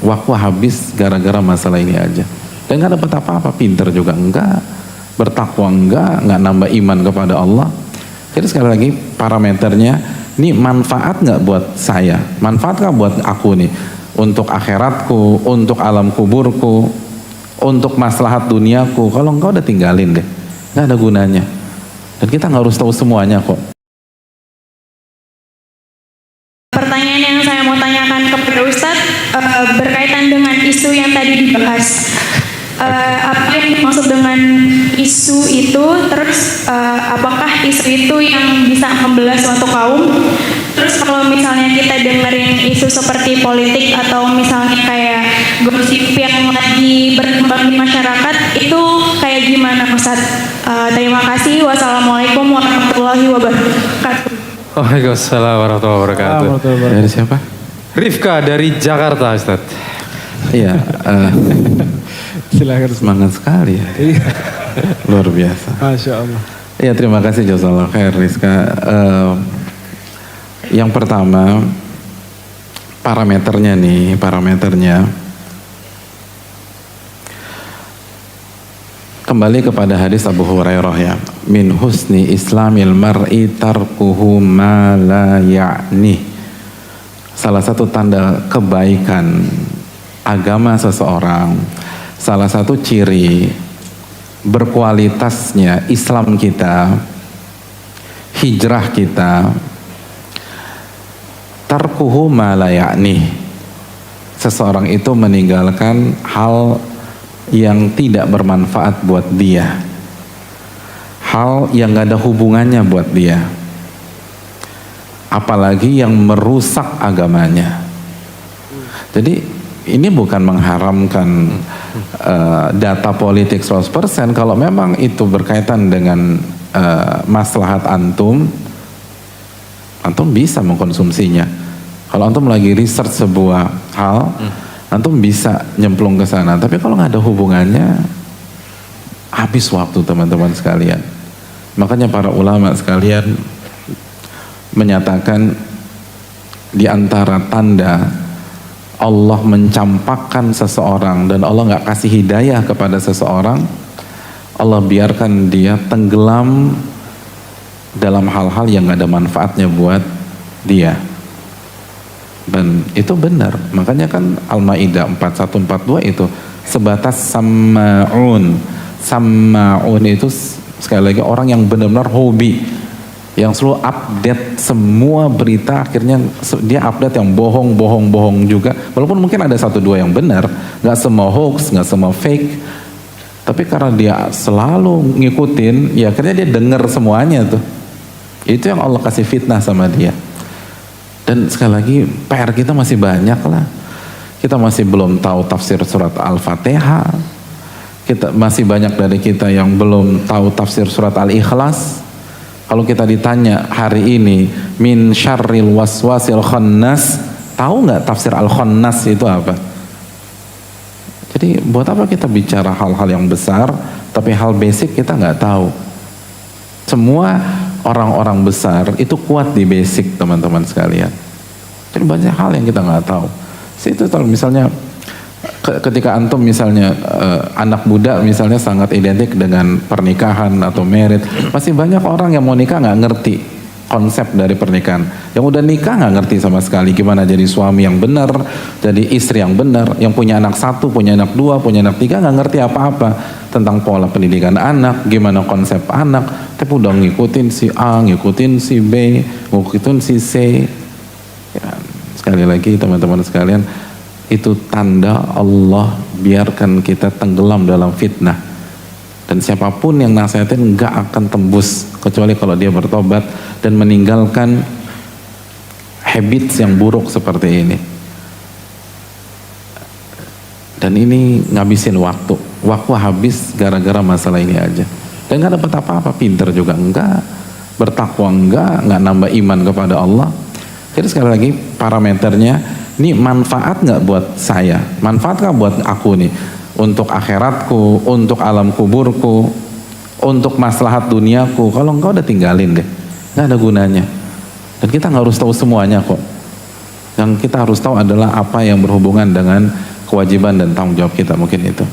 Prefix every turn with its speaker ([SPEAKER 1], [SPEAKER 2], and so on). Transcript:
[SPEAKER 1] waktu habis gara-gara masalah ini aja. Dan gak dapat apa-apa, pinter juga enggak, bertakwa enggak nambah iman kepada Allah. Jadi sekali lagi parameternya, ini manfaat nggak buat saya? Manfaat nggak buat aku nih? Untuk akhiratku, untuk alam kuburku, untuk maslahat duniaku. Kalau engkau udah tinggalin deh, nggak ada gunanya. Dan kita nggak harus tahu semuanya kok.
[SPEAKER 2] Pertanyaan yang saya mau tanyakan kepada Ustadz berkaitan dengan isu yang tadi dibahas. Apa yang dimaksud dengan isu itu? Terus apakah isu itu yang bisa membelah suatu kaum? Terus kalau misalnya kita dengerin isu seperti politik atau misalnya kayak gosip yang lagi berkembang di masyarakat, itu kayak gimana Ustadz? Terima kasih. Wassalamualaikum warahmatullahi wabarakatuh.
[SPEAKER 3] Waalaikumsalam warahmatullahi wabarakatuh.
[SPEAKER 1] Dari siapa?
[SPEAKER 3] Rifka dari Jakarta, Ustadz.
[SPEAKER 1] Iya.
[SPEAKER 4] Silakan.
[SPEAKER 1] Semangat sekali ya. Luar biasa.
[SPEAKER 4] Masya Allah.
[SPEAKER 1] Iya, terima kasih jazakallahu khair Rizka. Yang pertama parameternya kembali kepada hadis Abu Hurairah ya, min husni islamil mar'i tarkuhu ma la ya'ni. Salah satu tanda kebaikan agama seseorang, salah satu ciri berkualitasnya Islam kita, hijrah kita, tarkuhu ma la ya'ni. Seseorang itu meninggalkan hal yang tidak bermanfaat buat dia, hal yang gak ada hubungannya buat dia, apalagi yang merusak agamanya. Jadi ini bukan mengharamkan data politik 100%. Kalau memang itu berkaitan dengan maslahat antum bisa mengkonsumsinya. Kalau antum lagi research sebuah hal, antum bisa nyemplung ke sana. Tapi kalau nggak ada hubungannya, habis waktu teman-teman sekalian. Makanya para ulama sekalian menyatakan di antara tanda Allah mencampakkan seseorang dan Allah nggak kasih hidayah kepada seseorang, Allah biarkan dia tenggelam dalam hal-hal yang nggak ada manfaatnya buat dia. Dan itu benar. Makanya kan Al-Maidah 4142 itu sebatas sama'un. Sama'un itu sekali lagi orang yang benar-benar hobi, yang selalu update semua berita. Akhirnya dia update yang bohong juga, walaupun mungkin ada 1-2 yang benar, nggak semua hoax, nggak semua fake, tapi karena dia selalu ngikutin, ya akhirnya dia dengar semuanya tuh. Itu yang Allah kasih fitnah sama dia. Dan sekali lagi PR kita masih banyak lah. Kita masih belum tahu tafsir surat Al-Fatihah. Kita masih banyak dari kita yang belum tahu tafsir surat Al-Ikhlas. Kalau kita ditanya hari ini min syarril waswasil khannas, tahu nggak tafsir al-khannas itu apa? Jadi buat apa kita bicara hal-hal yang besar tapi hal basic kita nggak tahu? Semua orang-orang besar itu kuat di basic teman-teman sekalian. Jadi banyak hal yang kita nggak tahu. Itu kalau misalnya ketika antum misalnya anak muda misalnya sangat identik dengan pernikahan atau merit, masih banyak orang yang mau nikah nggak ngerti konsep dari pernikahan. Yang udah nikah nggak ngerti sama sekali gimana jadi suami yang benar, jadi istri yang benar. Yang punya anak 1, punya anak 2, punya anak 3 nggak ngerti apa-apa tentang pola pendidikan anak, gimana konsep anak. Tapi udah ngikutin si A, ngikutin si B, ngikutin si C. Ya, sekali lagi teman-teman sekalian, itu tanda Allah biarkan kita tenggelam dalam fitnah. Dan siapapun yang nasihatin nggak akan tembus kecuali kalau dia bertobat dan meninggalkan habits yang buruk seperti ini. Dan ini ngabisin waktu habis gara-gara masalah ini aja. Dan nggak dapat apa-apa, pinter juga enggak, bertakwa enggak nambah iman kepada Allah. Jadi sekali lagi parameternya, ini manfaat nggak buat saya? Manfaat nggak buat aku nih? Untuk akhiratku, untuk alam kuburku, untuk maslahat duniaku. Kalau engkau udah tinggalin deh, nggak ada gunanya. Dan kita nggak harus tahu semuanya kok. Yang kita harus tahu adalah apa yang berhubungan dengan kewajiban dan tanggung jawab kita, mungkin itu.